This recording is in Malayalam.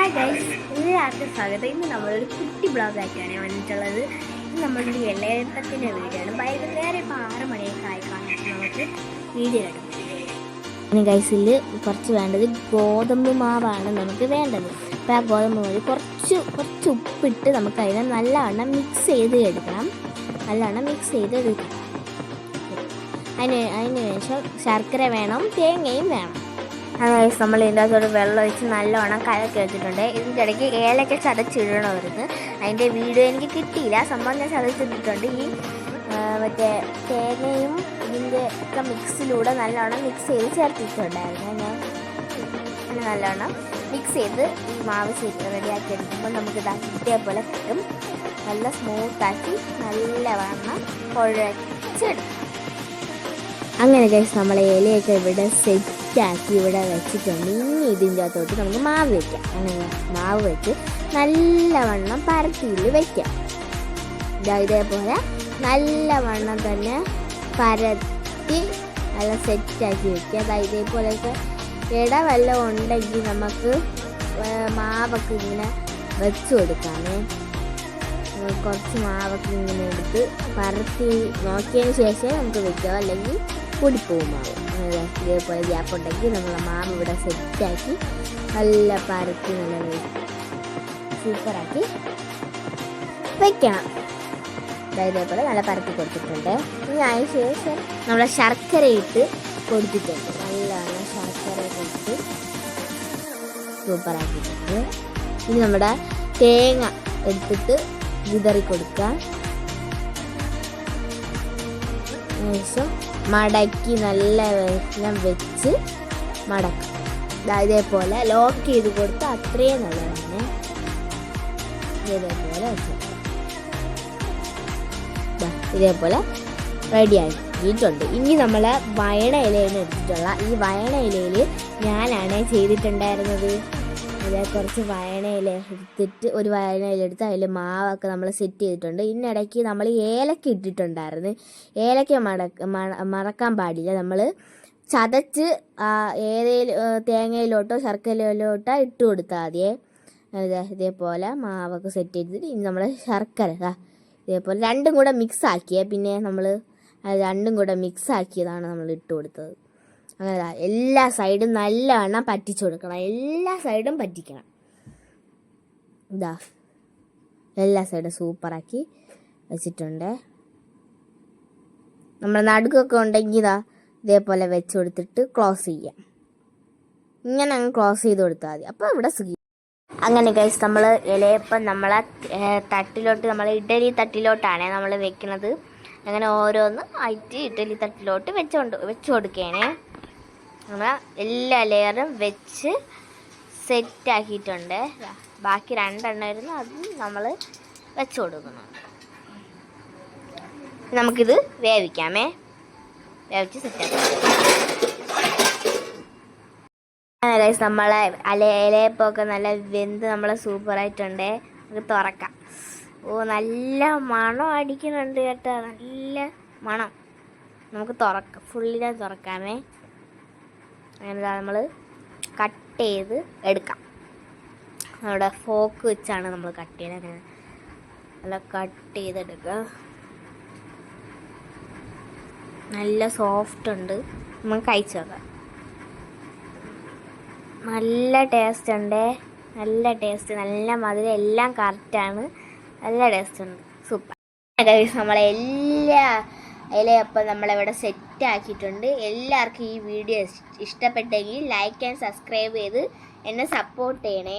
ഹായ് ഗൈസ്, എല്ലാവർക്കും സ്വാഗതം. ഇന്ന് നമ്മളൊരു കുട്ടി ബ്ലോഗായിട്ടാണ് വന്നിട്ടുള്ളത്. ഇത് നമ്മളൊരു ഇലയപ്പത്തിൻ്റെ വീഡിയോ ആണ്. വൈകുന്നേരം ഇപ്പോൾ 6 മണിയൊക്കെ ആയിക്കാണിട്ട് നമുക്ക് വീഡിയോ എടുക്കും. ഗൈസിൽ കുറച്ച് വേണ്ടത് ഗോതമ്പ് മാവാണ് നമുക്ക് വേണ്ടത്. അപ്പോൾ ആ ഗോതമ്പ് മാവ് കുറച്ച് ഉപ്പിട്ട് നമുക്ക് അതിനെ നല്ലവണ്ണം മിക്സ് ചെയ്ത് എടുക്കണം. അതിന് ശേഷം ശർക്കര വേണം, തേങ്ങയും വേണം. അതായത് നമ്മൾ ഇതിൻ്റെ അകത്തോട് വെള്ളം ഒഴിച്ച് നല്ലവണ്ണം കലക്കി വെച്ചിട്ടുണ്ട്. ഇതിൻ്റെ ഇടയ്ക്ക് ഏലക്ക ചതച്ചിടണമായിരുന്നു. അതിൻ്റെ വീഡിയോ എനിക്ക് കിട്ടിയില്ല. സംഭവം ഞാൻ ചതച്ചിട്ടിട്ടുണ്ട്. ഈ മറ്റേ തേങ്ങയും ഇതിൻ്റെ ഒക്കെ മിക്സിലൂടെ നല്ലവണ്ണം മിക്സ് ചെയ്ത് ചേർത്തിട്ടുണ്ടായിരുന്നു. ഞാൻ നല്ലവണ്ണം മിക്സ് ചെയ്ത് ഈ മാവ് റെഡിയാക്കി എടുക്കുമ്പോൾ നമുക്ക് ഇതേപോലെ കിട്ടും. നല്ല സ്മൂത്താക്കി നല്ലവണ്ണം കുഴച്ചെടുക്കും. അങ്ങനെ കഴിച്ച് നമ്മളെ ഇലയൊക്കെ ഇവിടെ സെറ്റാക്കി ഇവിടെ വെച്ചിട്ടുണ്ട്. ഇനി ഇതിൻ്റെ അകത്തോട്ട് നമുക്ക് മാവ് വയ്ക്കാം. അങ്ങനെ മാവ് വെച്ച് നല്ലവണ്ണം പരത്തിയിൽ വയ്ക്കാം. ഇതേപോലെ നല്ലവണ്ണം തന്നെ പരത്തി നല്ല സെറ്റാക്കി വയ്ക്കുക. ഇതേപോലെയൊക്കെ ഇടവെല്ലാം ഉണ്ടെങ്കിൽ നമുക്ക് മാവൊക്കെ ഇങ്ങനെ വെച്ച് കൊടുക്കാമേ. കുറച്ച് മാവൊക്കെ ഇങ്ങനെ എടുത്ത് പരത്തി നോക്കിയതിന് ശേഷം നമുക്ക് വെക്കാം, അല്ലെങ്കിൽ പൊടിപ്പോവും മാവ്. ഇതേപോലെ ഗ്യാപ്പുണ്ടെങ്കിൽ നമ്മൾ മാവ് ഇവിടെ സെറ്റാക്കി നല്ല പരത്തി നല്ല സൂപ്പറാക്കി വയ്ക്കണം. ഇതേപോലെ നല്ല പരത്തി കൊടുത്തിട്ടുണ്ട്. ഇനി അതിന് ശേഷം നമ്മൾ ശർക്കര ഇട്ട് കൊടുത്തിട്ടുണ്ട്. നല്ലവണ്ണം ശർക്കര ഇട്ട് സൂപ്പറാക്കിയിട്ടുണ്ട്. ഇനി നമ്മുടെ തേങ്ങ എടുത്തിട്ട് വിതറി കൊടുക്കാം. ശേഷം മടക്കി നല്ല വെള്ളം വെച്ച് മടക്കാം. ഇതേപോലെ ലോക്ക് ചെയ്ത് കൊടുത്ത് അത്രയും നല്ലതാണ്. ഇതേപോലെ ഇതേപോലെ റെഡി ആക്കിയിട്ടുണ്ട്. ഇനി നമ്മൾ വയണ ഇലയാണ് എടുത്തിട്ടുള്ള. ഈ വയണ ഇലയിൽ ഞാനാണ് ചെയ്തിട്ടുണ്ടായിരുന്നത്. കുറച്ച് വയണ ഇല എടുത്തിട്ട് ഒരു വയണ ഇല എടുത്ത് അതിൽ മാവൊക്കെ നമ്മൾ സെറ്റ് ചെയ്തിട്ടുണ്ട്. ഇതിനിടയ്ക്ക് നമ്മൾ ഏലക്ക ഇട്ടിട്ടുണ്ടായിരുന്നു. ഏലക്ക മറക്കാൻ പാടില്ല. നമ്മൾ ചതച്ച് ഏതെങ്കിലും തേങ്ങയിലോട്ടോ ശർക്കരയിലോട്ടോ ഇട്ട് കൊടുത്താൽ മതിയേ. ഇതേപോലെ മാവൊക്കെ സെറ്റ് ചെയ്തിട്ട് ഇനി നമ്മൾ ശർക്കര ഇതേപോലെ രണ്ടും കൂടെ മിക്സ് ആക്കിയേ. പിന്നെ നമ്മൾ രണ്ടും കൂടെ മിക്സ് ആക്കിയതാണ് നമ്മൾ ഇട്ട് കൊടുത്തത്. അങ്ങനെ എല്ലാ സൈഡും നല്ലവണ്ണം പറ്റിച്ചു കൊടുക്കണം. എല്ലാ സൈഡും പറ്റിക്കണം. എല്ലാ സൈഡും സൂപ്പറാക്കി വെച്ചിട്ടുണ്ട്. നമ്മുടെ നടുക്കൊക്കെ ഉണ്ടെങ്കിൽ ഇതേപോലെ വെച്ച് കൊടുത്തിട്ട് ക്ലോസ് ചെയ്യാം. ഇങ്ങനെ അങ്ങ് ക്ലോസ് ചെയ്ത് കൊടുത്താൽ മതി. അപ്പോൾ ഇവിടെ സുഖം. അങ്ങനെ ഗൈസ്, നമ്മൾ ഇലയപ്പം നമ്മളെ തട്ടിലോട്ട്, നമ്മൾ ഇഡലി തട്ടിലോട്ടാണ് നമ്മൾ വെക്കുന്നത്. അങ്ങനെ ഓരോന്ന് ആയിട്ട് ഇഡലി തട്ടിലോട്ട് വെച്ച് കൊടുക്കുകയാണേ. നമ്മൾ എല്ലാ ലെയറും വെച്ച് സെറ്റാക്കിയിട്ടുണ്ട്. ബാക്കി 2 എണ്ണമായിരുന്നു, അതും നമ്മൾ വെച്ച് കൊടുക്കുന്നു. നമുക്കിത് വേവിക്കാമേ. വേവിച്ച് സെറ്റാക്കാം. അങ്ങനെ നമ്മളെ ഇലയപ്പമൊക്കെ നല്ല വെന്ത് നമ്മളെ സൂപ്പറായിട്ടുണ്ട്. നമുക്ക് തുറക്കാം. നല്ല മണം അടിക്കുന്നുണ്ട് കേട്ടോ, നല്ല മണം. നമുക്ക് ഫുള്ളിനെ തുറക്കാമേ. അങ്ങനെ നമ്മൾ കട്ട് ചെയ്ത് എടുക്കാം. നമ്മുടെ ഫോക്ക് വെച്ചാണ് നമ്മൾ കട്ട് ചെയ്ത് അങ്ങനെ നല്ല കട്ട് ചെയ്തെടുക്കുക. നല്ല സോഫ്റ്റ് ഉണ്ട്. നമുക്ക് കഴിച്ച് നോക്കാം. നല്ല ടേസ്റ്റ് ഉണ്ട്. നല്ല ടേസ്റ്റ്, നല്ല മധുരം, എല്ലാം കറക്റ്റാണ്. നല്ല ടേസ്റ്റ് ഉണ്ട്. സൂപ്പർ. നമ്മളെ എല്ലാ ഇലയപ്പം നമ്മളിവിടെ സെറ്റ് ആക്കിയിട്ടുണ്ട്. എല്ലാവർക്കും ഈ വീഡിയോ ഇഷ്ടപ്പെട്ടെങ്കിൽ ലൈക്ക് ആൻഡ് സബ്സ്ക്രൈബ് ചെയ്ത് എന്നെ സപ്പോർട്ട് ചെയ്യണേ.